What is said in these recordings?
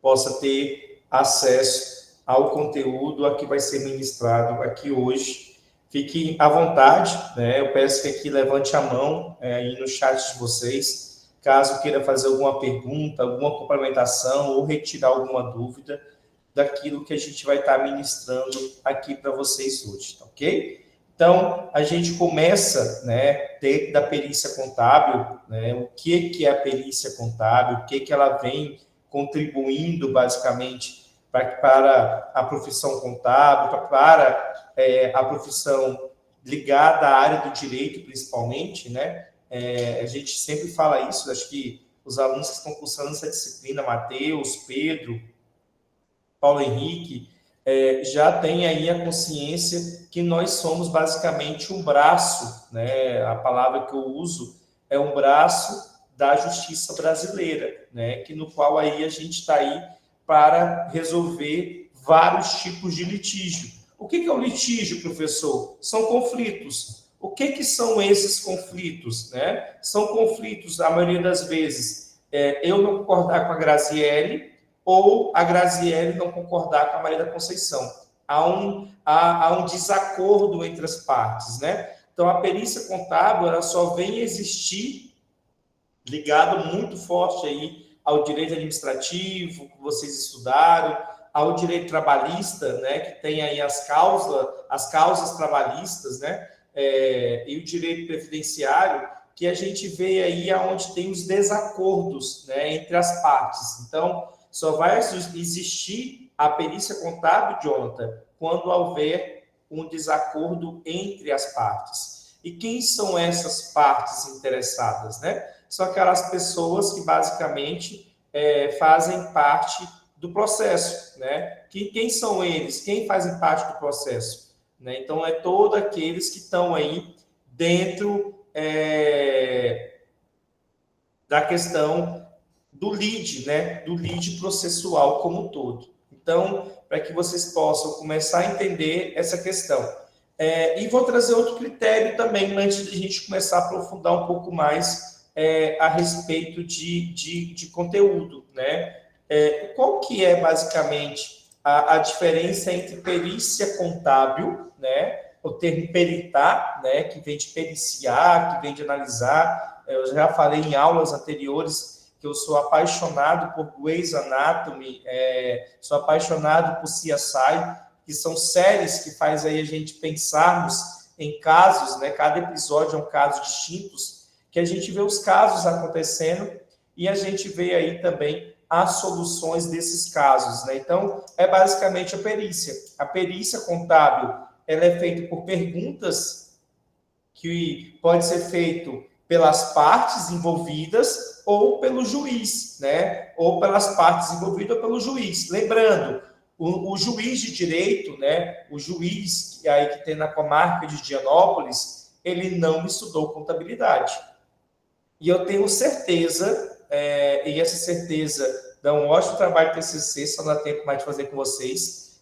possa ter acesso ao conteúdo a que vai ser ministrado aqui hoje. Fique à vontade, né? Eu peço que aqui levante a mão aí no chat de vocês, caso queira fazer alguma pergunta, alguma complementação ou retirar alguma dúvida daquilo que a gente vai estar ministrando aqui para vocês hoje, tá ok? Então, a gente começa, né, dentro da perícia contábil, né, o que é a perícia contábil, o que ela vem contribuindo, basicamente, para a profissão contábil, para a profissão ligada à área do direito, principalmente, né? A gente sempre fala isso, acho que os alunos que estão cursando essa disciplina, Matheus, Pedro, Paulo Henrique, já tem aí a consciência que nós somos basicamente um braço, né? A palavra que eu uso é um braço da justiça brasileira, né? Que no qual aí a gente está aí para resolver vários tipos de litígio. O que é o litígio, professor? São conflitos. O que são esses conflitos, né? São conflitos, a maioria das vezes, eu não concordar com a Graziele, ou a Graziele não concordar com a Maria da Conceição. Há um desacordo entre as partes, né? Então, a perícia contábil, ela só vem existir ligado muito forte aí ao direito administrativo, que vocês estudaram, ao direito trabalhista, né? Que tem aí as causas trabalhistas, né? E o direito previdenciário, que a gente vê aí onde tem os desacordos, né, entre as partes. Então, só vai existir a perícia contábil, Jonathan, quando houver um desacordo entre as partes. E quem são essas partes interessadas, né? São aquelas pessoas que, basicamente, fazem parte do processo, né? Quem são eles? Quem fazem parte do processo? Né? Então, todos aqueles que estão aí dentro da questão do lead, né? Do lead processual como um todo. Então, para que vocês possam começar a entender essa questão. E vou trazer outro critério também, antes de a gente começar a aprofundar um pouco mais a respeito de conteúdo, né? Qual que é, basicamente, a diferença entre perícia contábil, né? O termo peritar, né? Que vem de periciar, que vem de analisar. Eu já falei em aulas anteriores que eu sou apaixonado por Grey's Anatomy, sou apaixonado por CSI, que são séries que faz aí a gente pensarmos em casos, né? Cada episódio é um caso distinto, que a gente vê os casos acontecendo e a gente vê aí também as soluções desses casos, né? Então, é basicamente a perícia. A perícia contábil, ela é feita por perguntas que pode ser feito pelas partes envolvidas ou pelo juiz, né? Ou pelas partes envolvidas ou pelo juiz. Lembrando, o juiz de direito, né? O juiz aí que tem na comarca de Dianópolis, ele não estudou contabilidade. E eu tenho certeza, e essa certeza dá um ótimo trabalho de TCC, só não dá tempo mais de fazer com vocês.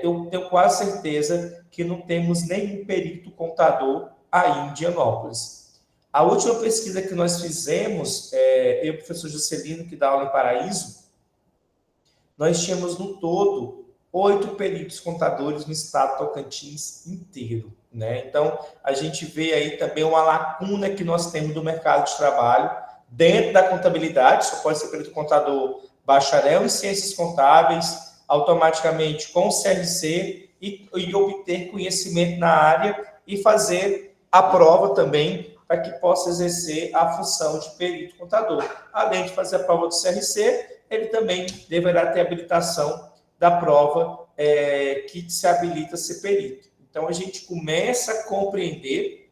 Eu tenho quase certeza que não temos nenhum perito contador aí em Dianópolis. A última pesquisa que nós fizemos, eu e o professor Juscelino, que dá aula em Paraíso, nós tínhamos no todo 8 peritos contadores no estado de Tocantins inteiro, né? Então, a gente vê aí também uma lacuna que nós temos do mercado de trabalho dentro da contabilidade. Só pode ser perito contador bacharel em ciências contábeis, automaticamente com CRC e obter conhecimento na área e fazer a prova também para que possa exercer a função de perito contador. Além de fazer a prova do CRC, ele também deverá ter habilitação da prova que se habilita a ser perito. Então, a gente começa a compreender,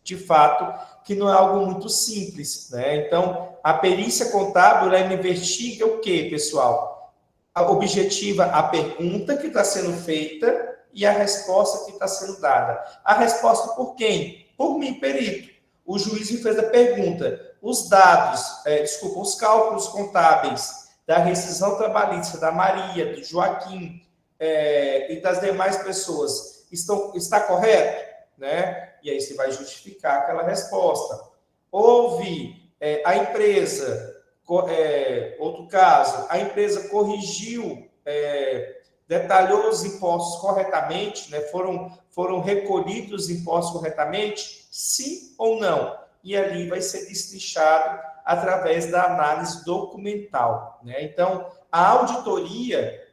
de fato, que não é algo muito simples, né? Então, a perícia contábil, ela investiga o quê, pessoal? Objetiva a pergunta que está sendo feita e a resposta que está sendo dada. A resposta por quem? Por mim, perito. O juiz me fez a pergunta. Os dados, os cálculos contábeis da rescisão trabalhista da Maria, do Joaquim e das demais pessoas está correto? Né? E aí você vai justificar aquela resposta. Houve a empresa Outro caso, a empresa corrigiu, detalhou os impostos corretamente, né? Foram recolhidos os impostos corretamente, sim ou não? E ali vai ser destrinchado através da análise documental, né? Então, a auditoria,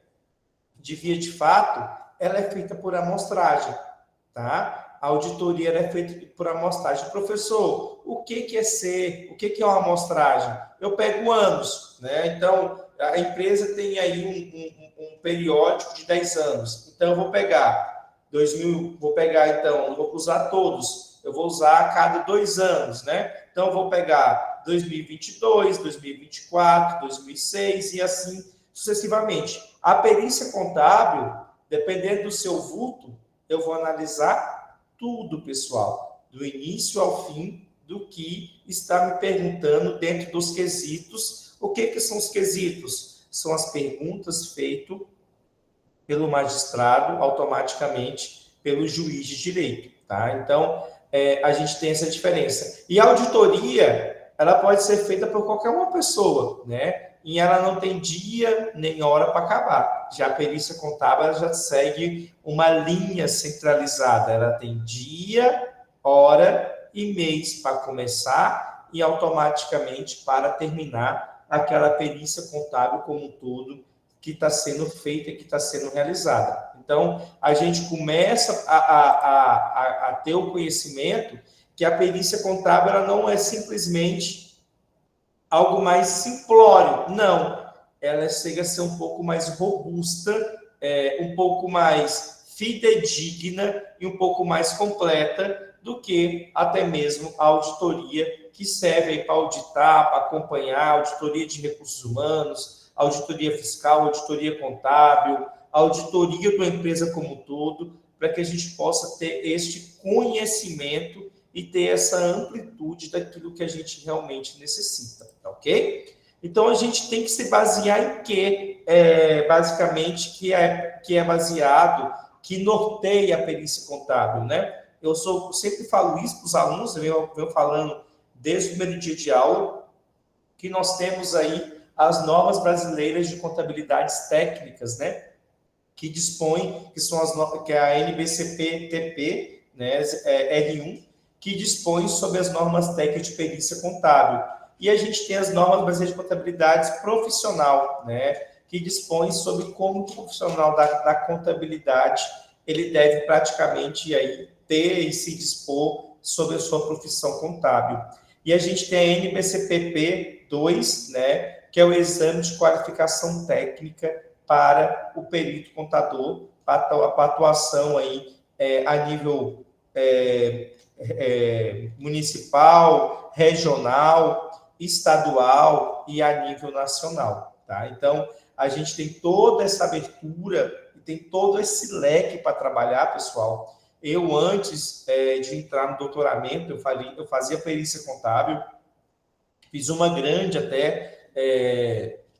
de via de fato, ela é feita por amostragem, tá? A auditoria ela é feita por amostragem. Professor, o que é uma amostragem? Eu pego anos, né? Então, a empresa tem aí um periódico de 10 anos. Então, eu vou pegar 2000, então, não vou usar todos, eu vou usar a cada 2 anos, né? Então, eu vou pegar 2022, 2024, 2006 e assim sucessivamente. A perícia contábil, dependendo do seu vulto, eu vou analisar tudo, pessoal, do início ao fim, do que está me perguntando dentro dos quesitos. O que são os quesitos? São as perguntas feitas pelo magistrado, automaticamente pelo juiz de direito, tá? Então, a gente tem essa diferença. E a auditoria, ela pode ser feita por qualquer uma pessoa, né? E ela não tem dia nem hora para acabar. Já a perícia contábil, ela já segue uma linha centralizada. Ela tem dia, hora e mês para começar e automaticamente para terminar aquela perícia contábil como um todo que está sendo feita, que está sendo realizada. Então, a gente começa a ter o conhecimento que a perícia contábil ela não é simplesmente algo mais simplório, não. Ela chega a ser um pouco mais robusta, um pouco mais fidedigna e um pouco mais completa do que até mesmo a auditoria, que serve para auditar, para acompanhar, auditoria de recursos humanos, auditoria fiscal, auditoria contábil, auditoria da empresa como um todo, para que a gente possa ter este conhecimento e ter essa amplitude daquilo que a gente realmente necessita, ok? Então, a gente tem que se basear em quê? Basicamente, que é baseado, que norteia a perícia contábil, né? Eu sempre falo isso para os alunos, eu venho falando desde o primeiro dia de aula, que nós temos aí as normas brasileiras de contabilidades técnicas, né? Que dispõem, que é a NBCP-TP, né? R1, que dispõe sobre as normas técnicas de perícia contábil. E a gente tem as normas brasileiras de contabilidade profissional, né? Que dispõe sobre como o profissional da contabilidade ele deve praticamente aí ter e se dispor sobre a sua profissão contábil. E a gente tem a NBCPP-2, né? Que é o exame de qualificação técnica para o perito contador, para a atuação aí a nível municipal, regional, estadual e a nível nacional, tá? Então, a gente tem toda essa abertura e tem todo esse leque para trabalhar, pessoal. Eu, antes de entrar no doutoramento, eu fazia perícia contábil, fiz uma grande até,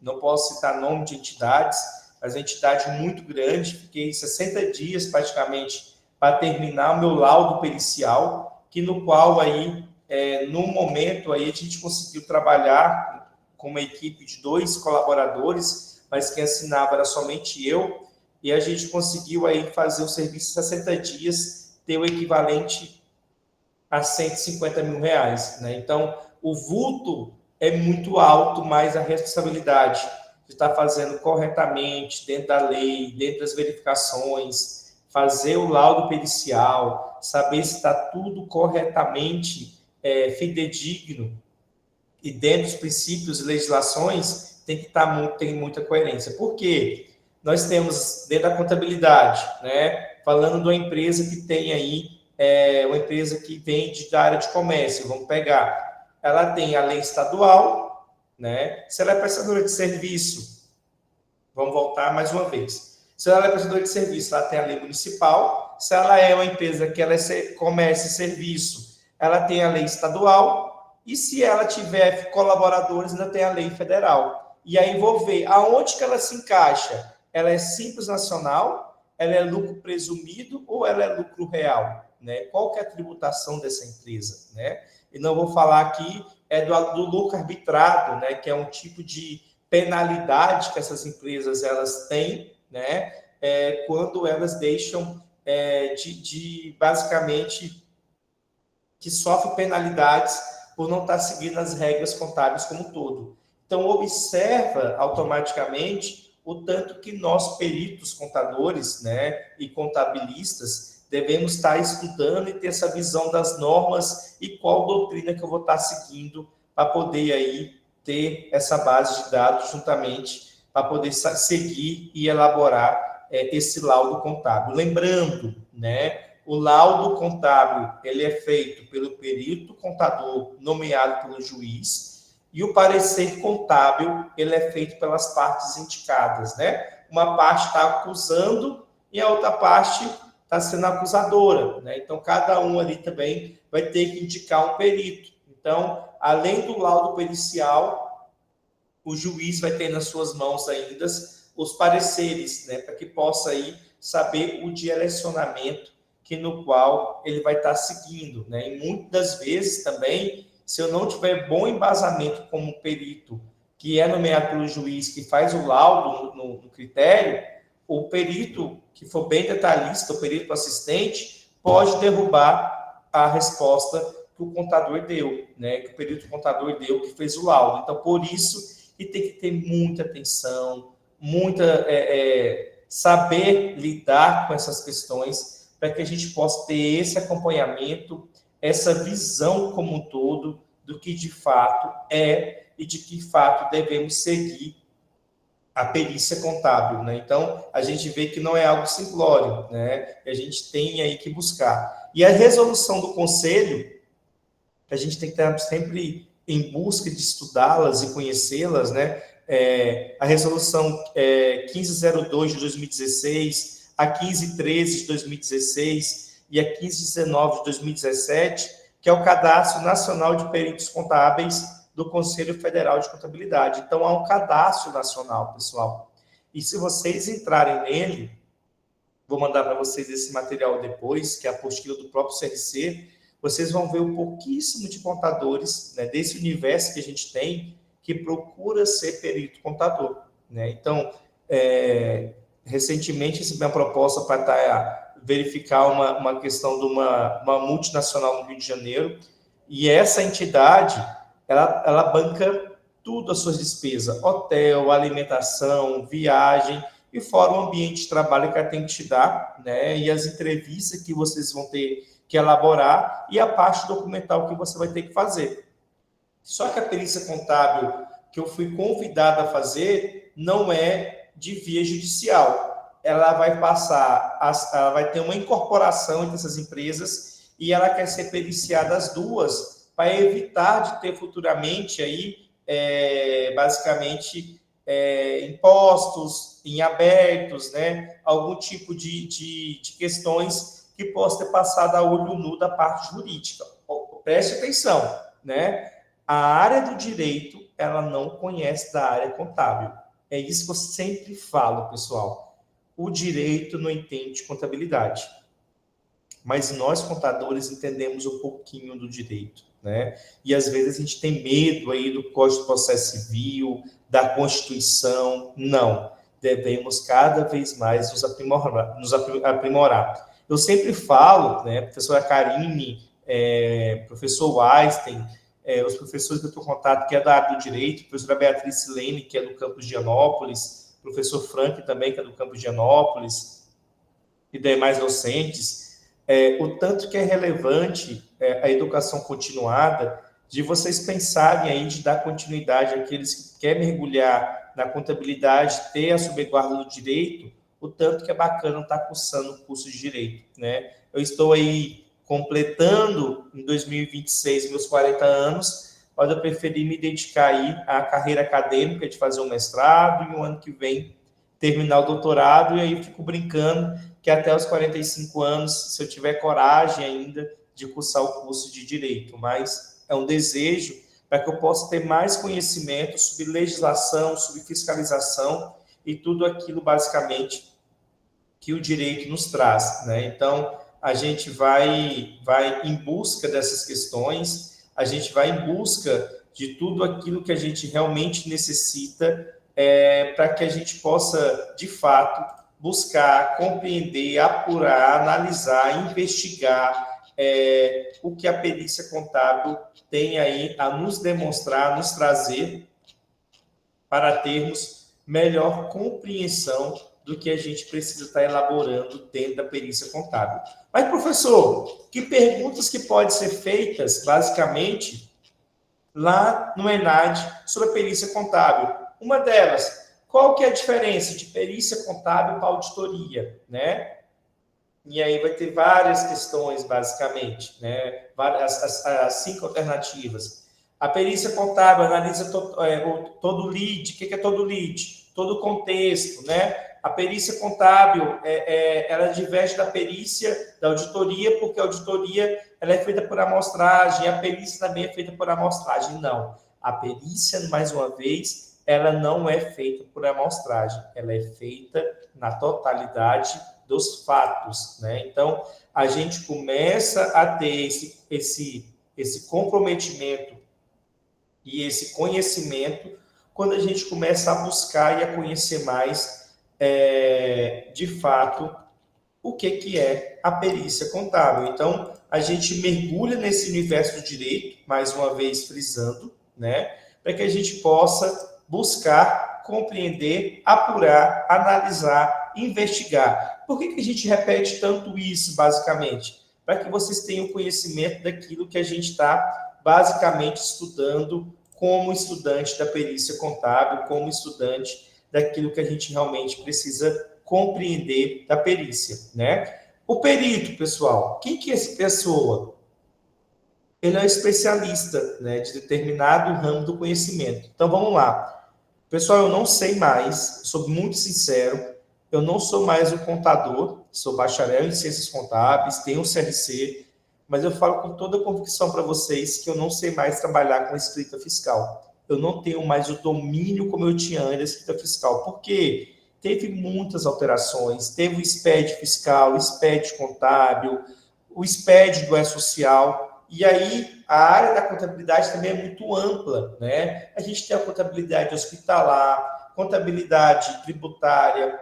não posso citar nome de entidades, mas uma entidade muito grande, fiquei 60 dias praticamente para terminar o meu laudo pericial, que no qual aí, no momento aí a gente conseguiu trabalhar com uma equipe de 2 colaboradores, mas quem assinava era somente eu, e a gente conseguiu aí fazer o serviço em 60 dias, ter o equivalente a R$150 mil, né? Então, o vulto é muito alto, mas a responsabilidade de estar fazendo corretamente, dentro da lei, dentro das verificações, fazer o laudo pericial, saber se está tudo corretamente fidedigno e dentro dos princípios e legislações, tem muita coerência. Por quê? Nós temos, dentro da contabilidade, né, falando de uma empresa que tem aí, uma empresa que vende da área de comércio, vamos pegar, ela tem a lei estadual, né? Se ela é prestadora de serviço, vamos voltar mais uma vez. Se ela é prestadora de serviço, ela tem a lei municipal. Se ela é uma empresa que ela é comércio e serviço, ela tem a lei estadual. E se ela tiver colaboradores, ainda tem a lei federal. E aí vou ver aonde que ela se encaixa. Ela é simples nacional, ela é lucro presumido ou ela é lucro real? Né? Qual que é a tributação dessa empresa? Né? E não vou falar aqui do lucro arbitrado, né, que é um tipo de penalidade que essas empresas elas têm, né, quando elas deixam basicamente que sofre penalidades por não estar seguindo as regras contábeis como um todo. Então, observa automaticamente o tanto que nós, peritos, contadores, né, e contabilistas, devemos estar estudando e ter essa visão das normas e qual doutrina que eu vou estar seguindo para poder aí ter essa base de dados juntamente para poder seguir e elaborar esse laudo contábil. Lembrando, né, o laudo contábil ele é feito pelo perito contador nomeado pelo juiz e o parecer contábil ele é feito pelas partes indicadas, né? Uma parte está acusando e a outra parte está sendo acusadora, né? Então, cada um ali também vai ter que indicar um perito. Então, além do laudo pericial, o juiz vai ter nas suas mãos ainda os pareceres, né? Para que possa aí saber o direcionamento no qual ele vai estar seguindo, né? E muitas vezes também, se eu não tiver bom embasamento como perito, que é nomeado pelo juiz, que faz o laudo no critério, o perito que for bem detalhista, o perito assistente, pode derrubar a resposta que o contador deu, né? Que o perito contador deu, que fez o laudo. Então, por isso, e tem que ter muita atenção, saber lidar com essas questões, para que a gente possa ter esse acompanhamento, essa visão como um todo do que de fato é e de que fato devemos seguir a perícia contábil, né? Então, a gente vê que não é algo simplório, né? A gente tem aí que buscar. E a resolução do conselho, a gente tem que estar sempre em busca de estudá-las e conhecê-las, né? A resolução 1502 de 2016, a 1513 de 2016 e a 1519 de 2017, que é o Cadastro Nacional de Peritos Contábeis do Conselho Federal de Contabilidade. Então, há um cadastro nacional, pessoal. E se vocês entrarem nele, vou mandar para vocês esse material depois, que é a apostila do próprio CRC, vocês vão ver um pouquíssimo de contadores, né, desse universo que a gente tem, que procura ser perito contador, né? Então, recentemente recebi uma proposta para verificar uma questão de uma multinacional no Rio de Janeiro, e essa entidade, ela banca tudo as suas despesas, hotel, alimentação, viagem, e fora o ambiente de trabalho que ela tem que te dar, né? E as entrevistas que vocês vão ter que elaborar e a parte documental que você vai ter que fazer. Só que a perícia contábil que eu fui convidado a fazer não é de via judicial. Ela vai ela vai ter uma incorporação entre essas empresas e ela quer ser periciada as duas para evitar de ter futuramente aí, basicamente, impostos em abertos, né? Algum tipo de questões que possa ter passado a olho nu da parte jurídica. Preste atenção, né? A área do direito, ela não conhece da área contábil. É isso que eu sempre falo, pessoal. O direito não entende contabilidade. Mas nós, contadores, entendemos um pouquinho do direito, né? E às vezes a gente tem medo aí do Código de Processo Civil, da Constituição. Não. Devemos cada vez mais nos aprimorar. Eu sempre falo, né, professora Karine, professor Einstein, os professores que eu estou em contato, que é da área do direito, professora Beatriz Silene, que é do campus de Higienópolis, professor Frank também, que é do campus de Higienópolis, e demais docentes, o tanto que é relevante a educação continuada, de vocês pensarem aí de dar continuidade àqueles que querem mergulhar na contabilidade, ter a salvaguarda do direito, o tanto que é bacana estar cursando o curso de direito, né? Eu estou aí completando em 2026 meus 40 anos, mas eu preferi me dedicar aí à carreira acadêmica de fazer um mestrado e o ano que vem terminar o doutorado, e aí eu fico brincando que até os 45 anos, se eu tiver coragem ainda de cursar o curso de Direito, mas é um desejo para que eu possa ter mais conhecimento sobre legislação, sobre fiscalização e tudo aquilo, basicamente, que o direito nos traz, né? Então, a gente vai em busca dessas questões, a gente vai em busca de tudo aquilo que a gente realmente necessita para que a gente possa, de fato, buscar, compreender, apurar, analisar, investigar o que a perícia contábil tem aí a nos demonstrar, a nos trazer para termos melhor compreensão do que a gente precisa estar elaborando dentro da perícia contábil. Mas, professor, que perguntas que podem ser feitas, basicamente, lá no ENAD sobre a perícia contábil? Uma delas, qual que é a diferença de perícia contábil para auditoria, né? E aí vai ter várias questões, basicamente, né? As 5 alternativas. A perícia contábil analisa todo o lead. O que é todo o lead? Todo o contexto, né? A perícia contábil, ela diverge da perícia, da auditoria, porque a auditoria ela é feita por amostragem, a perícia também é feita por amostragem. Não. A perícia, mais uma vez, ela não é feita por amostragem, ela é feita na totalidade dos fatos, né? Então, a gente começa a ter esse comprometimento e esse conhecimento quando a gente começa a buscar e a conhecer mais, de fato, o que é a perícia contábil. Então, a gente mergulha nesse universo do direito, mais uma vez frisando, né? Para que a gente possa buscar, compreender, apurar, analisar, investigar. Por que a gente repete tanto isso, basicamente? Para que vocês tenham conhecimento daquilo que a gente está, basicamente, estudando como estudante da perícia contábil, como estudante daquilo que a gente realmente precisa compreender da perícia, né? O perito, pessoal, quem que é essa pessoa? Ele é um especialista, né, de determinado ramo do conhecimento. Então, vamos lá. Pessoal, eu não sei mais, sou muito sincero, eu não sou mais um contador, sou bacharel em ciências contábeis, tenho um CRC, mas eu falo com toda a convicção para vocês que eu não sei mais trabalhar com escrita fiscal. Eu não tenho mais o domínio como eu tinha antes da escrita fiscal. Por quê? Teve muitas alterações, teve o SPED fiscal, o SPED contábil, o SPED do E-Social, e aí a área da contabilidade também é muito ampla, né? A gente tem a contabilidade hospitalar, contabilidade tributária,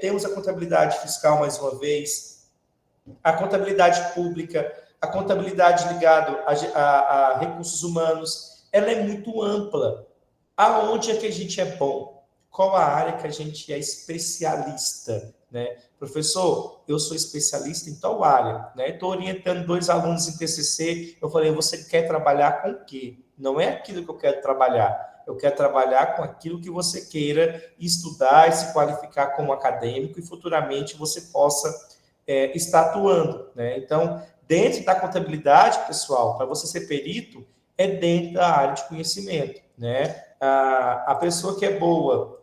temos a contabilidade fiscal, mais uma vez, a contabilidade pública, a contabilidade ligada a recursos humanos, ela é muito ampla. Aonde é que a gente é bom? Qual a área que a gente é especialista, né? Professor, eu sou especialista em tal área, né? Estou orientando 2 alunos em TCC, eu falei, você quer trabalhar com o quê? Não é aquilo que eu quero trabalhar, eu quero trabalhar com aquilo que você queira estudar e se qualificar como acadêmico e futuramente você possa estar atuando, né? Então, dentro da contabilidade, pessoal, para você ser perito, é dentro da área de conhecimento, né? A pessoa que é boa,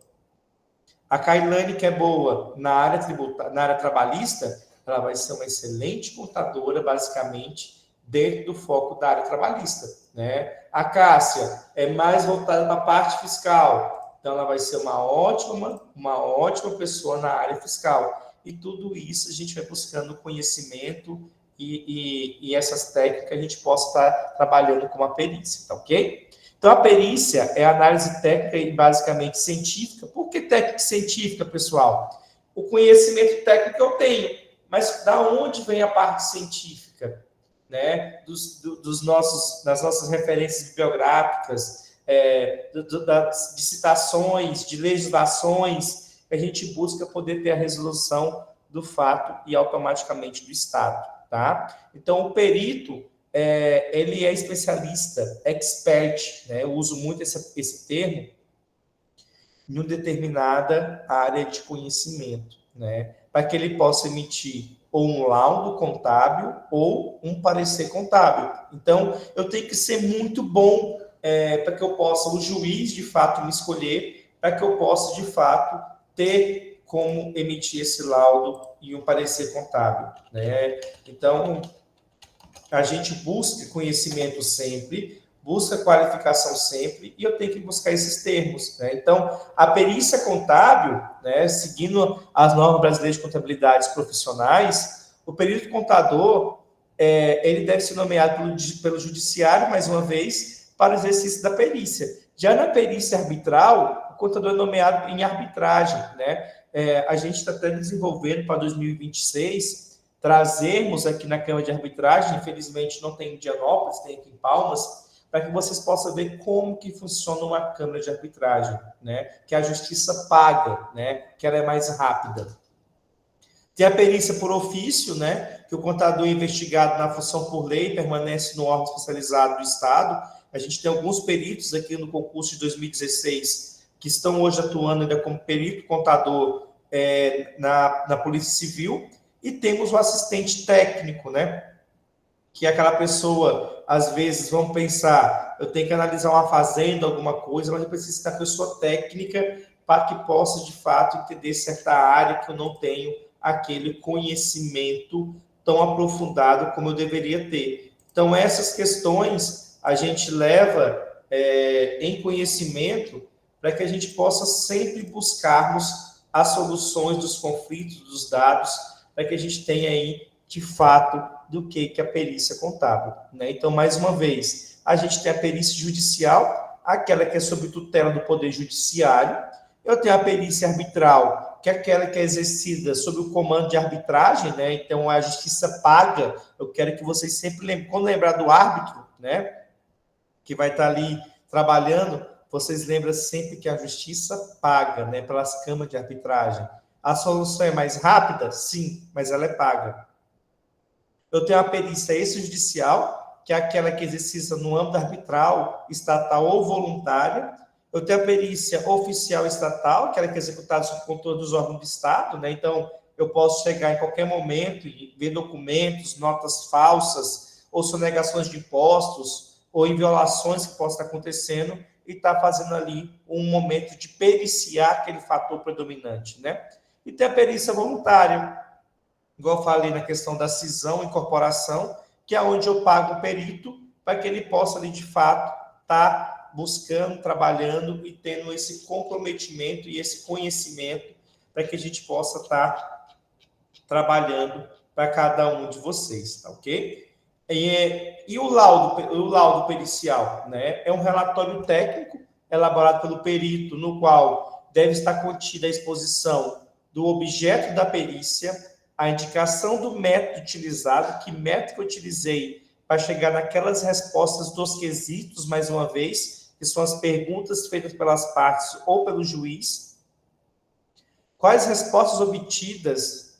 a Kailane que é boa na área tributária, na área trabalhista, ela vai ser uma excelente contadora, basicamente, dentro do foco da área trabalhista, né? A Cássia é mais voltada para a parte fiscal, então ela vai ser uma ótima pessoa na área fiscal. E tudo isso a gente vai buscando conhecimento e essas técnicas a gente possa estar trabalhando com uma perícia, tá ok? Então, a perícia é a análise técnica e basicamente científica. Por que técnica científica, pessoal? O conhecimento técnico eu tenho, mas da onde vem a parte científica? Né? Das nossas referências bibliográficas, de citações, de legislações, que a gente busca poder ter a resolução do fato e automaticamente do Estado. Tá? Então, o perito, ele é especialista, expert, né? Eu uso muito esse termo em uma determinada área de conhecimento, né? Para que ele possa emitir ou um laudo contábil ou um parecer contábil. Então, eu tenho que ser muito bom para que eu possa, o juiz, de fato, me escolher, para que eu possa, de fato, ter como emitir esse laudo e um parecer contábil, né? Então, a gente busca conhecimento sempre, busca qualificação sempre, e eu tenho que buscar esses termos, né? Então, a perícia contábil, né, seguindo as normas brasileiras de contabilidade profissionais, o perito contador, ele deve ser nomeado pelo judiciário, mais uma vez, para o exercício da perícia. Já na perícia arbitral, o contador é nomeado em arbitragem, né? A gente está até desenvolvendo para 2026, trazermos aqui na Câmara de Arbitragem, infelizmente não tem em Dianópolis, tem aqui em Palmas, para que vocês possam ver como que funciona uma Câmara de Arbitragem, né? Que a justiça paga, né? Que ela é mais rápida. Tem a perícia por ofício, né? Que o contador investigado na função por lei permanece no órgão especializado do Estado. A gente tem alguns peritos aqui no concurso de 2016 que estão hoje atuando ainda como perito contador na Polícia Civil. E temos o assistente técnico, né? Que é aquela pessoa, às vezes, vamos pensar, eu tenho que analisar uma fazenda, alguma coisa, mas eu preciso da pessoa técnica para que possa, de fato, entender certa área que eu não tenho aquele conhecimento tão aprofundado como eu deveria ter. Então, essas questões a gente leva em conhecimento para que a gente possa sempre buscarmos as soluções dos conflitos, dos dados, para que a gente tenha aí, de fato, do que a perícia contábil, né? Então, mais uma vez, a gente tem a perícia judicial, aquela que é sob tutela do Poder Judiciário. Eu tenho a perícia arbitral, que é aquela que é exercida sob o comando de arbitragem, né? Então, a justiça paga. Eu quero que vocês sempre lembrem, quando lembrar do árbitro, né? Que vai estar ali trabalhando, vocês lembram sempre que a justiça paga, né? Pelas câmaras de arbitragem. A solução é mais rápida? Sim, mas ela é paga. Eu tenho a perícia extrajudicial, que é aquela que é exercida no âmbito arbitral, estatal ou voluntária. Eu tenho a perícia oficial estatal, que é executada sob controle dos órgãos do Estado, né? Então, eu posso chegar em qualquer momento e ver documentos, notas falsas, ou sonegações de impostos, ou em violações que possam estar acontecendo, e estar fazendo ali um momento de periciar aquele fator predominante, né? E tem a perícia voluntária, igual eu falei na questão da cisão, incorporação, que é onde eu pago o perito para que ele possa, ali, de fato, estar buscando, trabalhando e tendo esse comprometimento e esse conhecimento para que a gente possa estar trabalhando para cada um de vocês, tá ok? E o laudo pericial, né? É um relatório técnico elaborado pelo perito, no qual deve estar contida a exposição do objeto da perícia, a indicação do método utilizado, que método que eu utilizei para chegar naquelas respostas dos quesitos, mais uma vez, que são as perguntas feitas pelas partes ou pelo juiz, quais respostas obtidas,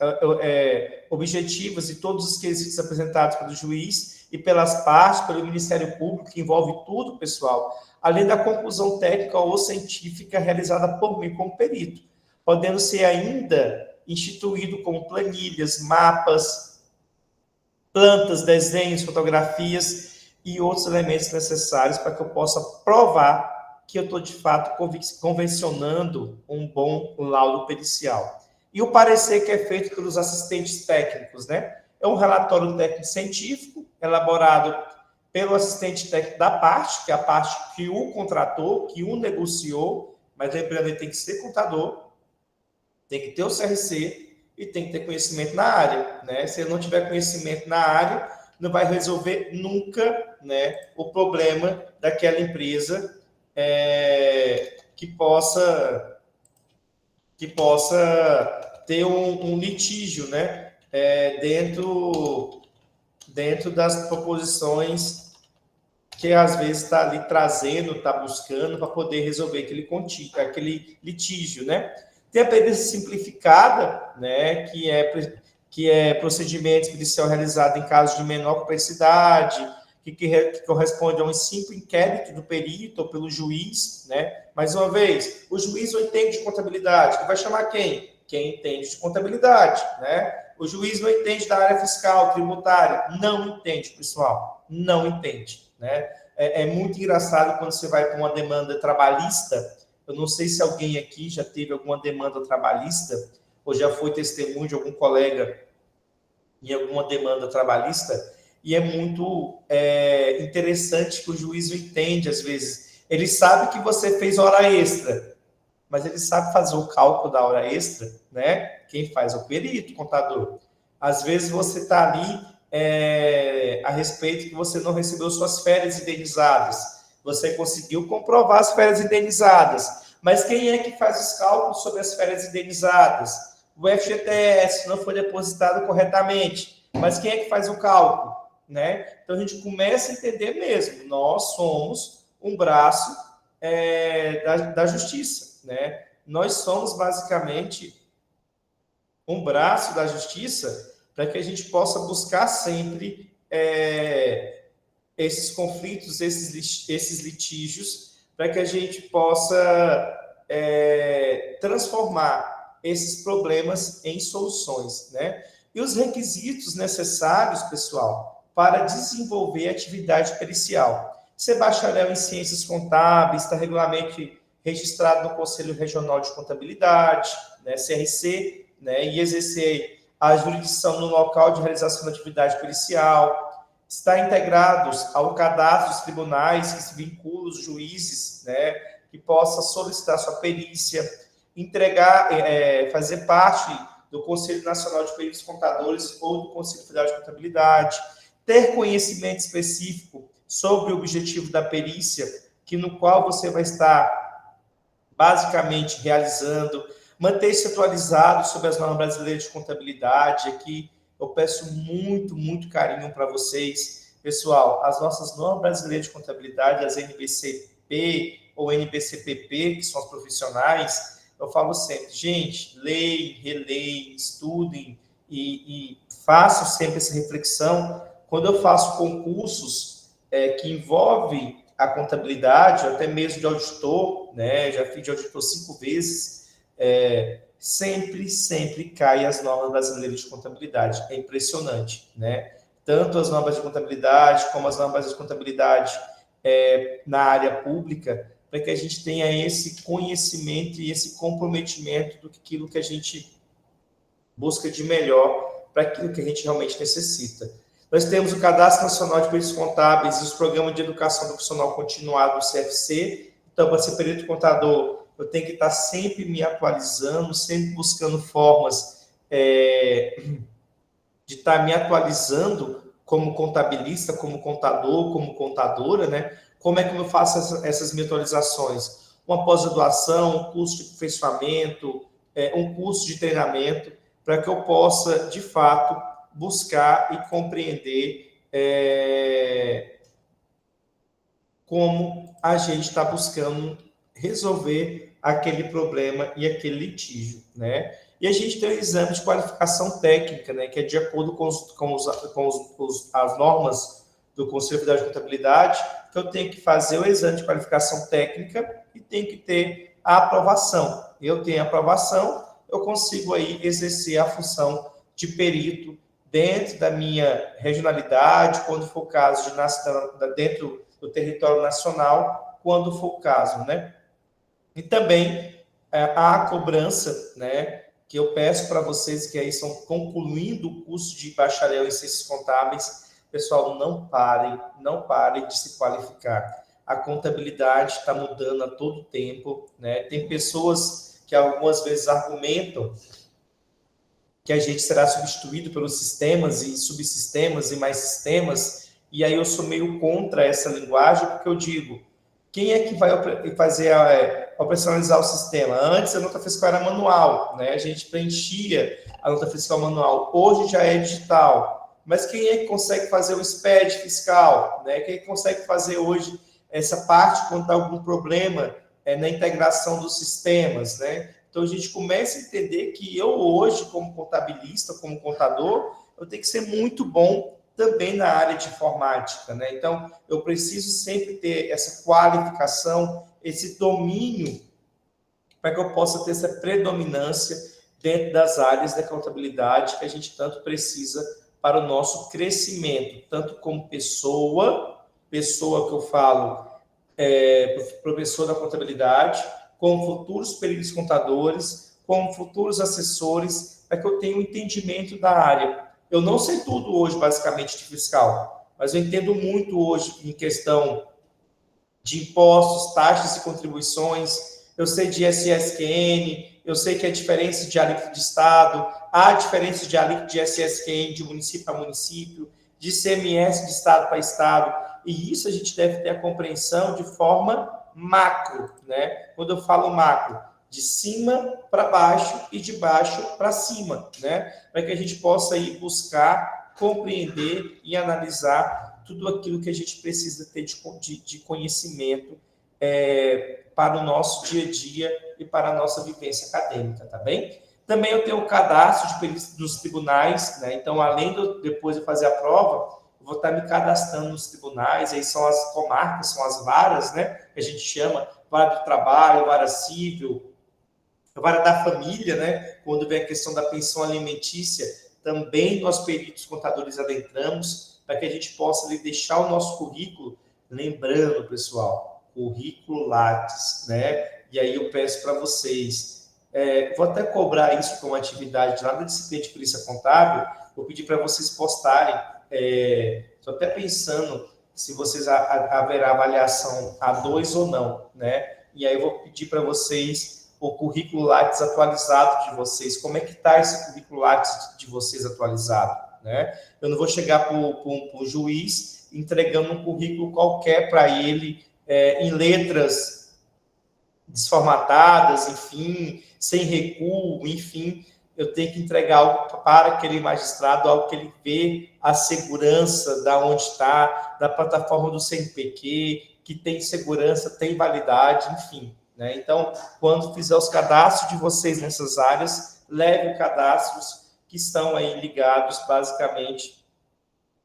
objetivas de todos os quesitos apresentados pelo juiz e pelas partes, pelo Ministério Público, que envolve tudo, pessoal, além da conclusão técnica ou científica realizada por mim como perito, podendo ser ainda instituído como planilhas, mapas, plantas, desenhos, fotografias e outros elementos necessários para que eu possa provar que eu estou, de fato, convencionando um bom laudo pericial. E o parecer que é feito pelos assistentes técnicos, né? É um relatório técnico-científico elaborado pelo assistente técnico da parte, que é a parte que o contratou, que o negociou, mas lembrando, ele tem que ser contador, tem que ter o CRC e tem que ter conhecimento na área, né? Se ele não tiver conhecimento na área, não vai resolver nunca, né, o problema daquela empresa que possa ter um litígio, né, dentro das proposições que às vezes está ali trazendo, está buscando para poder resolver aquele litígio, né? Tem a perícia simplificada, né, que é procedimento judicial realizado em casos de menor complexidade, que corresponde a um simples inquérito do perito ou pelo juiz, né? Mais uma vez, o juiz não entende de contabilidade, vai chamar quem? Quem entende de contabilidade, né? O juiz não entende da área fiscal, tributária, não entende, pessoal, não entende, né? É muito engraçado quando você vai para uma demanda trabalhista. Eu não sei se alguém aqui já teve alguma demanda trabalhista ou já foi testemunho de algum colega em alguma demanda trabalhista, e é muito interessante que o juiz não entende, às vezes. Ele sabe que você fez hora extra, mas ele sabe fazer o cálculo da hora extra, né? Quem faz é o perito, o contador. Às vezes você está ali a respeito que você não recebeu suas férias indenizadas. Você conseguiu comprovar as férias indenizadas, mas quem é que faz os cálculos sobre as férias indenizadas? O FGTS não foi depositado corretamente, mas quem é que faz o cálculo? Né? Então, a gente começa a entender mesmo, nós somos um braço da justiça. Né? Nós somos, basicamente, um braço da justiça para que a gente possa buscar sempre esses conflitos, esses litígios, para que a gente possa transformar esses problemas em soluções, né? E os requisitos necessários, pessoal, para desenvolver atividade pericial. Ser bacharel em ciências contábeis, está regularmente registrado no Conselho Regional de Contabilidade, né, CRC, né, e exercer a jurisdição no local de realização da atividade pericial, está integrados ao cadastro dos tribunais que se vinculam os juízes, né, que possa solicitar sua perícia, fazer parte do Conselho Nacional de Peritos Contadores ou do Conselho Federal de Contabilidade, ter conhecimento específico sobre o objetivo da perícia, no qual você vai estar basicamente realizando, manter-se atualizado sobre as normas brasileiras de contabilidade. Aqui eu peço muito, muito carinho para vocês. Pessoal, as nossas normas brasileiras de contabilidade, as NBCP ou NBCPP, que são as profissionais, eu falo sempre, gente, leem, releem, estudem e façam sempre essa reflexão. Quando eu faço concursos que envolvem a contabilidade, até mesmo de auditor, né? Já fiz de auditor 5 vezes, sempre cai as normas brasileiras de contabilidade. É impressionante, né? Tanto as normas de contabilidade como as normas de contabilidade na área pública, para que a gente tenha esse conhecimento e esse comprometimento do que aquilo que a gente busca de melhor para aquilo que a gente realmente necessita. Nós temos o Cadastro Nacional de Peritos Contábeis e os programas de educação profissional continuada do CFC. Então, para ser perito contador, eu tenho que estar sempre me atualizando, sempre buscando formas de estar me atualizando como contabilista, como contador, como contadora, né? Como é que eu faço essas minhas atualizações? Uma pós-graduação, um curso de aperfeiçoamento, um curso de treinamento, para que eu possa, de fato, buscar e compreender como a gente está buscando resolver aquele problema e aquele litígio, né? E a gente tem o exame de qualificação técnica, né, que é de acordo com as normas do Conselho Federal de Contabilidade, que eu tenho que fazer o exame de qualificação técnica e tenho que ter a aprovação. Eu tenho a aprovação, eu consigo aí exercer a função de perito dentro da minha regionalidade, quando for o caso, dentro do território nacional, quando for o caso, né? E também a cobrança, né, que eu peço para vocês que aí estão concluindo o curso de bacharel em ciências contábeis. Pessoal, não parem de se qualificar. A contabilidade está mudando a todo tempo, né? Tem pessoas que algumas vezes argumentam que a gente será substituído pelos sistemas e subsistemas e mais sistemas, e aí eu sou meio contra essa linguagem, porque eu digo, quem é que vai operacionalizar o sistema? Antes a nota fiscal era manual, né? A gente preenchia a nota fiscal manual, hoje já é digital. Mas quem é que consegue fazer o SPED fiscal? Né? Quem é que consegue fazer hoje essa parte quando há algum problema na integração dos sistemas, né? Então, a gente começa a entender que eu hoje, como contabilista, como contador, eu tenho que ser muito bom também na área de informática, né? Então, eu preciso sempre ter essa qualificação, esse domínio, para que eu possa ter essa predominância dentro das áreas da contabilidade que a gente tanto precisa para o nosso crescimento, tanto como pessoa que eu falo, professor da contabilidade, como futuros peritos contadores, como futuros assessores, para que eu tenha um entendimento da área. Eu não sei tudo hoje, basicamente, de fiscal, mas eu entendo muito hoje em questão de impostos, taxas e contribuições, eu sei de SSQN, eu sei que a diferença de alíquota de Estado, há diferença de alíquota de SSQN de município a município, de ICMS de estado para estado, e isso a gente deve ter a compreensão de forma macro, né? Quando eu falo macro, de cima para baixo e de baixo para cima, né? Para que a gente possa ir buscar, compreender e analisar tudo aquilo que a gente precisa ter de conhecimento para o nosso dia a dia e para a nossa vivência acadêmica, tá bem? Também eu tenho o cadastro de perícia dos tribunais, né? Então, além de depois de fazer a prova, eu vou estar me cadastrando nos tribunais, aí são as comarcas, são as varas, né? Que a gente chama, vara do trabalho, vara civil, vara da família, né? Quando vem a questão da pensão alimentícia, também nós peritos contadores adentramos, para que a gente possa ali, deixar o nosso currículo, lembrando, pessoal, currículo Lattes, né? E aí eu peço para vocês, vou até cobrar isso como atividade lá da disciplina de perícia contábil, vou pedir para vocês postarem, estou até pensando se vocês haverá avaliação A2 ou não, né? E aí eu vou pedir para vocês o currículo Lattes atualizado de vocês, como é que está esse currículo Lattes de vocês atualizado, né? Eu não vou chegar para o juiz entregando um currículo qualquer para ele, em letras desformatadas, enfim, sem recuo, enfim, eu tenho que entregar algo para aquele magistrado, algo que ele vê a segurança da onde está, da plataforma do CNPq, que tem segurança, tem validade, enfim, né? Então, quando fizer os cadastros de vocês nessas áreas, leve cadastros que estão aí ligados, basicamente,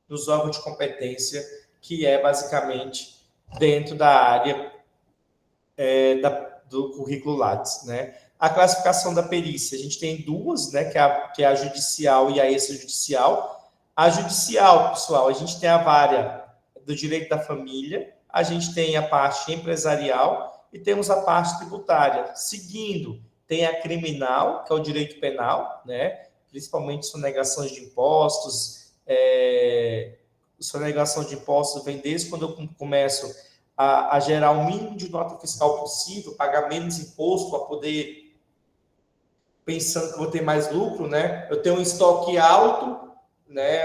nos órgãos de competência, que é basicamente dentro da área do currículo Lattes, né? A classificação da perícia, a gente tem duas, né? Que é a judicial e a extrajudicial. A judicial, pessoal, a gente tem a vara do direito da família, a gente tem a parte empresarial e temos a parte tributária. Seguindo, tem a criminal, que é o direito penal, né? Principalmente sonegações de impostos. Sonegação de impostos vem desde quando eu começo a gerar o mínimo de nota fiscal possível, pagar menos imposto para poder, pensando que vou ter mais lucro, né? Eu tenho um estoque alto, né?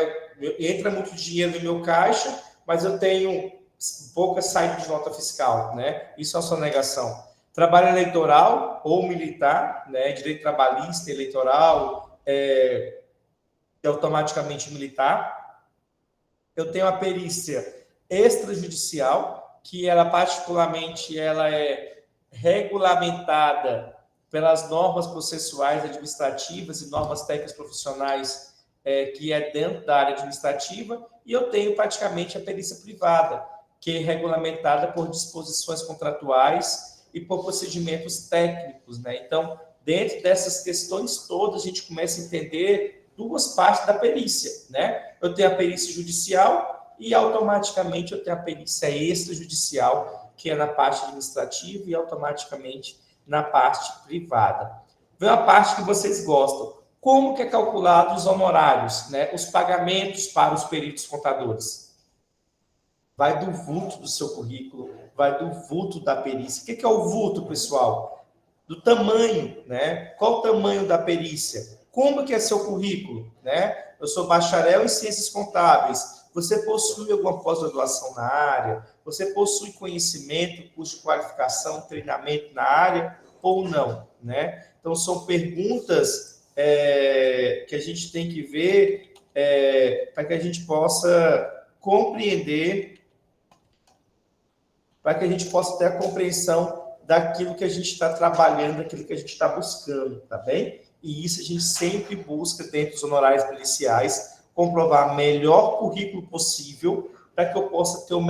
Entra muito dinheiro no meu caixa, mas eu tenho pouca saída de nota fiscal, né? Isso é uma sonegação. Trabalho eleitoral ou militar, né? Direito trabalhista, eleitoral, automaticamente militar. Eu tenho a perícia extrajudicial, que ela particularmente ela é regulamentada pelas normas processuais administrativas e normas técnicas profissionais, que é dentro da área administrativa, e eu tenho praticamente a perícia privada, que é regulamentada por disposições contratuais e por procedimentos técnicos, né? Então, dentro dessas questões todas, a gente começa a entender duas partes da perícia, né? Eu tenho a perícia judicial e automaticamente eu tenho a perícia extrajudicial, que é na parte administrativa, e automaticamente na parte privada. Vem a parte que vocês gostam. Como que é calculado os honorários, né? Os pagamentos para os peritos contadores? Vai do vulto do seu currículo, vai do vulto da perícia. O que é o vulto, pessoal? Do tamanho, né? Qual o tamanho da perícia? Como que é seu currículo, né? Eu sou bacharel em ciências contábeis. Você possui alguma pós-graduação na área? Você possui conhecimento, curso de qualificação, treinamento na área ou não, né? Então, são perguntas que a gente tem que ver para que a gente possa compreender, para que a gente possa ter a compreensão daquilo que a gente está trabalhando, daquilo que a gente está buscando, tá bem? E isso a gente sempre busca, dentro dos honorários periciais, comprovar o melhor currículo possível para que eu possa ter o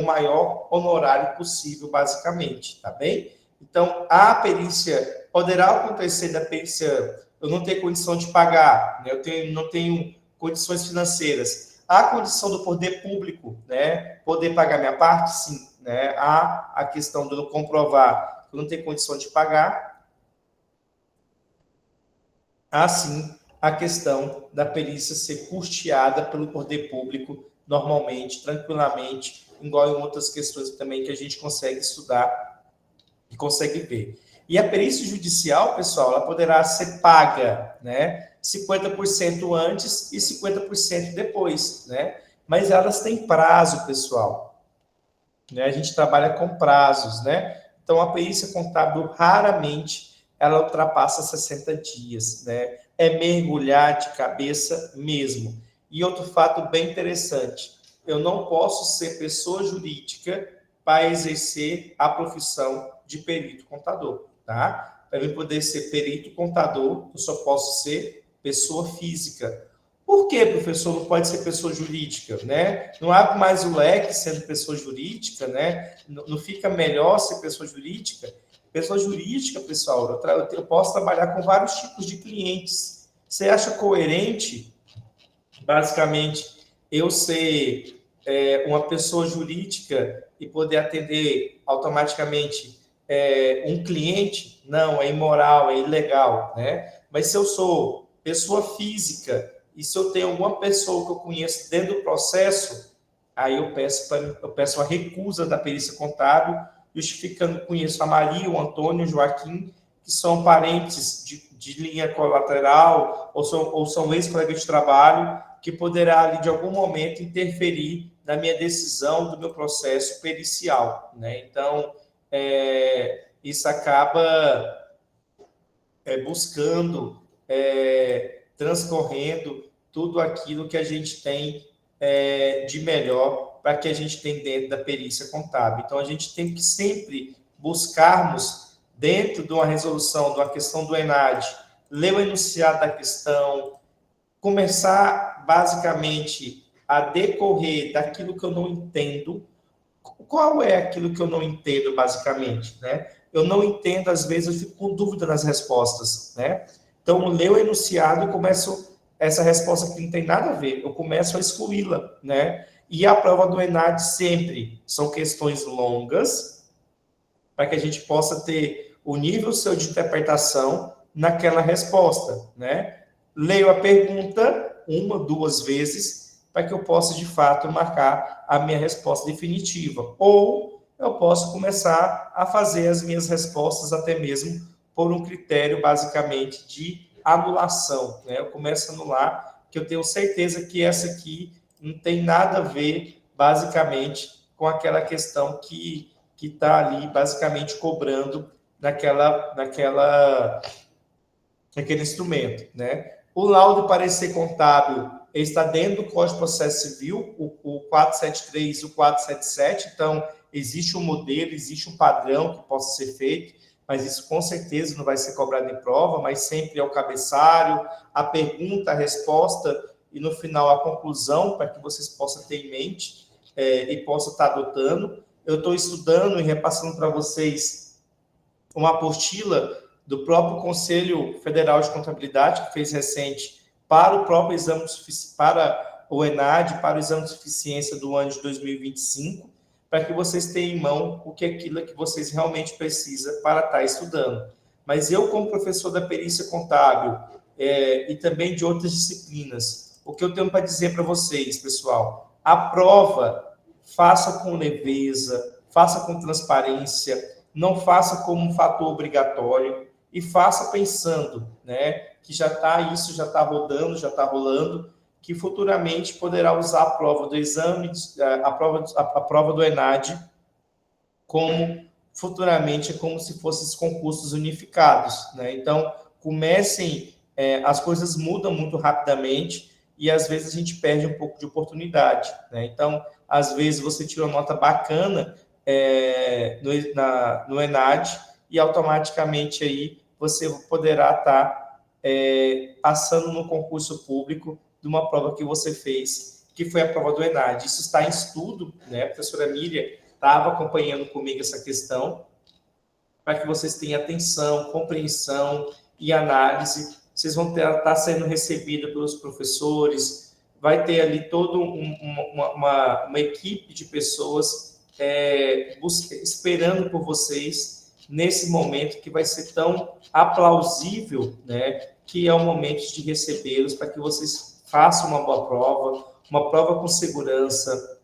maior honorário possível, basicamente, tá bem? Então, a perícia, poderá acontecer da perícia, eu não tenho condição de pagar, né? Não tenho condições financeiras. Há condição do poder público, né? Poder pagar minha parte? Sim, né? Há a questão de eu comprovar que eu não tenho condição de pagar. Há, sim, a questão da perícia ser custeada pelo poder público, normalmente, tranquilamente, igual em outras questões também que a gente consegue estudar e consegue ver. E a perícia judicial, pessoal, ela poderá ser paga, né? 50% antes e 50% depois, né? mas elas têm prazo, pessoal. Né? A gente trabalha com prazos, né? Então, a perícia contábil, raramente, ela ultrapassa 60 dias, né? É mergulhar de cabeça mesmo. E outro fato bem interessante, eu não posso ser pessoa jurídica para exercer a profissão de perito contador, tá? Para eu poder ser perito contador, eu só posso ser pessoa física. Por que, professor, não pode ser pessoa jurídica, né? Não abre mais o leque sendo pessoa jurídica, né? Não fica melhor ser pessoa jurídica? Pessoa jurídica, pessoal, eu posso trabalhar com vários tipos de clientes. Você acha coerente, basicamente, eu ser uma pessoa jurídica e poder atender automaticamente um cliente? Não, é imoral, é ilegal, né? Mas se eu sou pessoa física e se eu tenho alguma pessoa que eu conheço dentro do processo, aí eu peço a recusa da perícia contábil, justificando que conheço a Maria, o Antônio, o Joaquim, que são parentes de linha colateral ou são ex-colegas de trabalho, que poderá ali de algum momento interferir na minha decisão do meu processo pericial, né? Então, isso acaba buscando, transcorrendo tudo aquilo que a gente tem de melhor para que a gente tem dentro da perícia contábil. Então, a gente tem que sempre buscarmos, dentro de uma resolução, de uma questão do ENAD, ler o enunciado da questão, começar, basicamente, a decorrer daquilo que eu não entendo. Qual é aquilo que eu não entendo, basicamente, né? Eu não entendo, às vezes, eu fico com dúvida nas respostas, né? Então, eu leio o enunciado e começo essa resposta que não tem nada a ver, eu começo a excluí-la, né? E a prova do ENAD sempre são questões longas, para que a gente possa ter o nível seu de interpretação naquela resposta, né? Leio a pergunta uma, duas vezes, para que eu possa, de fato, marcar a minha resposta definitiva. Ou eu posso começar a fazer as minhas respostas até mesmo por um critério, basicamente, de anulação, né? Eu começo a anular, que eu tenho certeza que essa aqui não tem nada a ver, basicamente, com aquela questão que está ali, basicamente, cobrando naquele instrumento, né? O laudo de parecer contábil está dentro do Código de Processo Civil, o 473 e o 477, então existe um modelo, existe um padrão que possa ser feito, mas isso com certeza não vai ser cobrado em prova, mas sempre é o cabeçário, a pergunta, a resposta e no final a conclusão, para que vocês possam ter em mente e possam estar adotando. Eu estou estudando e repassando para vocês uma apostila do próprio Conselho Federal de Contabilidade, que fez recente para o próprio exame, para o ENAD, para o exame de suficiência do ano de 2025, para que vocês tenham em mão o que é aquilo que vocês realmente precisam para estar estudando. Mas eu, como professor da perícia contábil e também de outras disciplinas, o que eu tenho para dizer para vocês, pessoal, a prova, faça com leveza, faça com transparência, não faça como um fator obrigatório e faça pensando, né, que isso já está rodando, já está rolando, que futuramente poderá usar a prova do exame, a prova do ENAD, como futuramente como se fossem concursos unificados, né? Então, comecem, as coisas mudam muito rapidamente e às vezes a gente perde um pouco de oportunidade, né? Então, às vezes você tira uma nota bacana no ENAD e automaticamente aí você poderá estar passando no concurso público de uma prova que você fez, que foi a prova do ENAD. Isso está em estudo, né? A professora Miriam estava acompanhando comigo essa questão, para que vocês tenham atenção, compreensão e análise. Vocês vão estar sendo recebidos pelos professores, vai ter ali toda uma equipe de pessoas esperando por vocês nesse momento que vai ser tão aplausível, né? Que é o momento de recebê-los para que vocês façam uma boa prova, uma prova com segurança,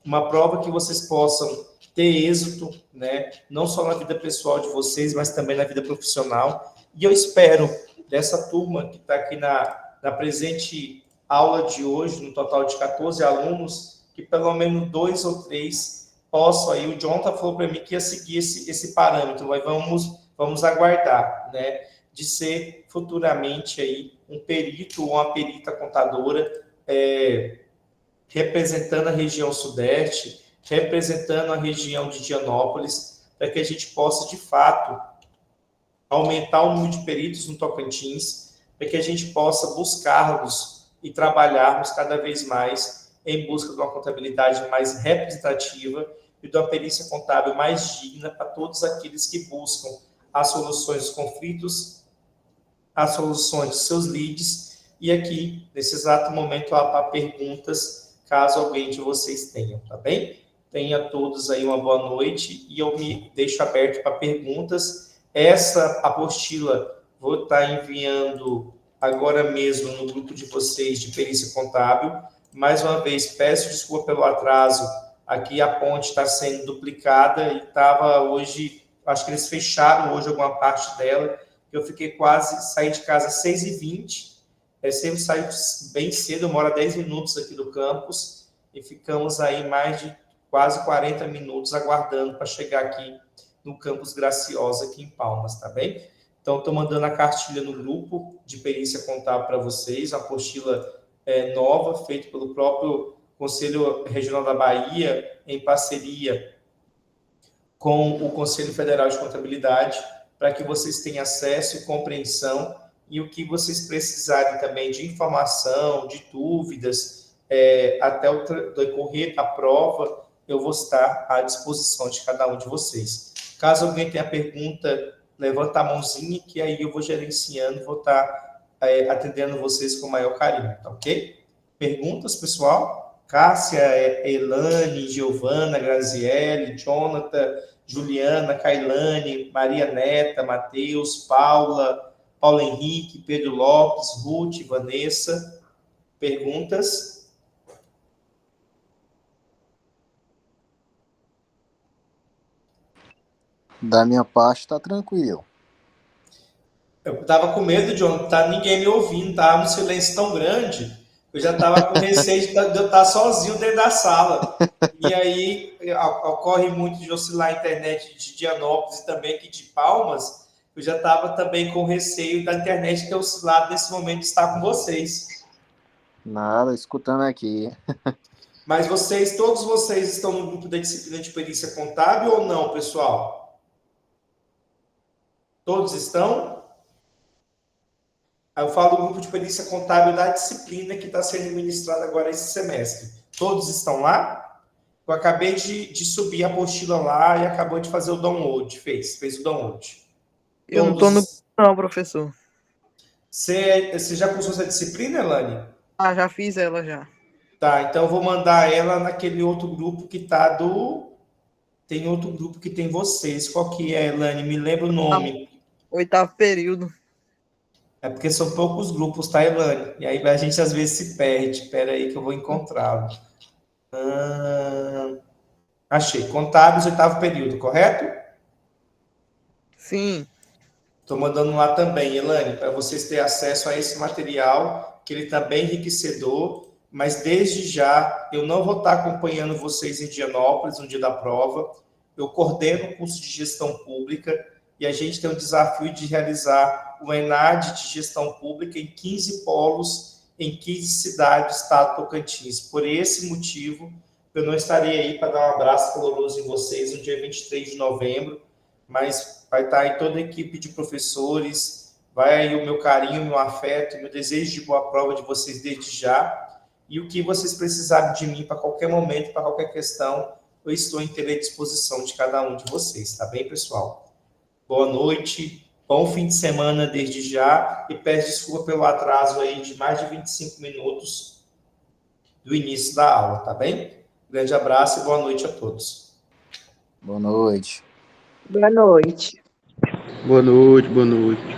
uma prova que vocês possam ter êxito, né? Não só na vida pessoal de vocês, mas também na vida profissional. E eu espero dessa turma que está aqui na presente aula de hoje, no total de 14 alunos, que pelo menos 2 ou 3 possam aí, o Jonathan falou para mim que ia seguir esse parâmetro, mas vamos aguardar, né, de ser futuramente aí um perito ou uma perita contadora, representando a região sudeste, representando a região de Dianópolis, para que a gente possa, de fato, aumentar o número de peritos no Tocantins, para que a gente possa buscarmos e trabalharmos cada vez mais em busca de uma contabilidade mais representativa e de uma perícia contábil mais digna para todos aqueles que buscam as soluções dos conflitos, as soluções dos seus leads, e aqui, nesse exato momento, há perguntas, caso alguém de vocês tenha, tá bem? Tenha todos aí uma boa noite, e eu me deixo aberto para perguntas. Essa apostila vou estar enviando agora mesmo no grupo de vocês de perícia contábil. Mais uma vez, peço desculpa pelo atraso, aqui a ponte está sendo duplicada e estava hoje, acho que eles fecharam hoje alguma parte dela, eu fiquei saí de casa às 6h20, sempre saio bem cedo, eu moro a 10 minutos aqui do campus, e ficamos aí mais de quase 40 minutos aguardando para chegar aqui no campus Graciosa, aqui em Palmas, tá bem? Então, estou mandando a cartilha no grupo de perícia contábil para vocês, uma apostila nova, feita pelo próprio Conselho Regional da Bahia, em parceria com o Conselho Federal de Contabilidade, para que vocês tenham acesso e compreensão, e o que vocês precisarem também de informação, de dúvidas, até o decorrer da prova, eu vou estar à disposição de cada um de vocês. Caso alguém tenha pergunta, levanta a mãozinha, que aí eu vou gerenciando, vou estar atendendo vocês com o maior carinho, tá ok? Perguntas, pessoal? Cássia, Elane, Giovana, Graziele, Jonathan, Juliana, Kailane, Maria Neta, Matheus, Paula, Paulo Henrique, Pedro Lopes, Ruth, Vanessa. Perguntas? Da minha parte, está tranquilo. Eu estava com medo, John, tá ninguém me ouvindo, tá um silêncio tão grande, eu já estava com receio de eu estar sozinho dentro da sala. E aí ocorre muito de oscilar a internet de Dianópolis e também aqui de Palmas, eu já estava também com receio da internet ter oscilado nesse momento de estar com vocês. Nada, escutando aqui. Mas todos vocês estão no grupo da disciplina de perícia contábil ou não, pessoal? Todos estão? Eu falo do grupo de perícia contábil da disciplina que está sendo ministrada agora esse semestre. Todos estão lá? Eu acabei de subir a apostila lá e acabou de fazer o download. Fez o download. Eu não estou no grupo, não, professor. Você já cursou essa disciplina, Elane? Ah, já fiz ela já. Tá, então eu vou mandar ela naquele outro grupo que tá Tem outro grupo que tem vocês. Qual que é, Elane? Me lembra o nome. 8º período. É porque são poucos grupos, tá, Elane? E aí a gente às vezes se perde. Espera aí que eu vou encontrá-lo. Achei. Contábeis, 8º período, correto? Sim. Estou mandando lá também, Elane, para vocês terem acesso a esse material, que ele está bem enriquecedor, mas desde já eu não vou estar acompanhando vocês em Dianópolis, no dia da prova. Eu coordeno o curso de gestão pública e a gente tem o desafio de realizar o ENAD de gestão pública em 15 polos, em 15 cidades do estado do Tocantins. Por esse motivo, eu não estarei aí para dar um abraço caloroso em vocês no dia 23 de novembro, mas vai estar aí toda a equipe de professores, vai aí o meu carinho, o meu afeto, o meu desejo de boa prova de vocês desde já, e o que vocês precisarem de mim para qualquer momento, para qualquer questão, eu estou inteira disposição de cada um de vocês, tá bem, pessoal? Boa noite, bom fim de semana desde já, e peço desculpa pelo atraso aí de mais de 25 minutos do início da aula, tá bem? Grande abraço e boa noite a todos. Boa noite. Boa noite. Boa noite, boa noite.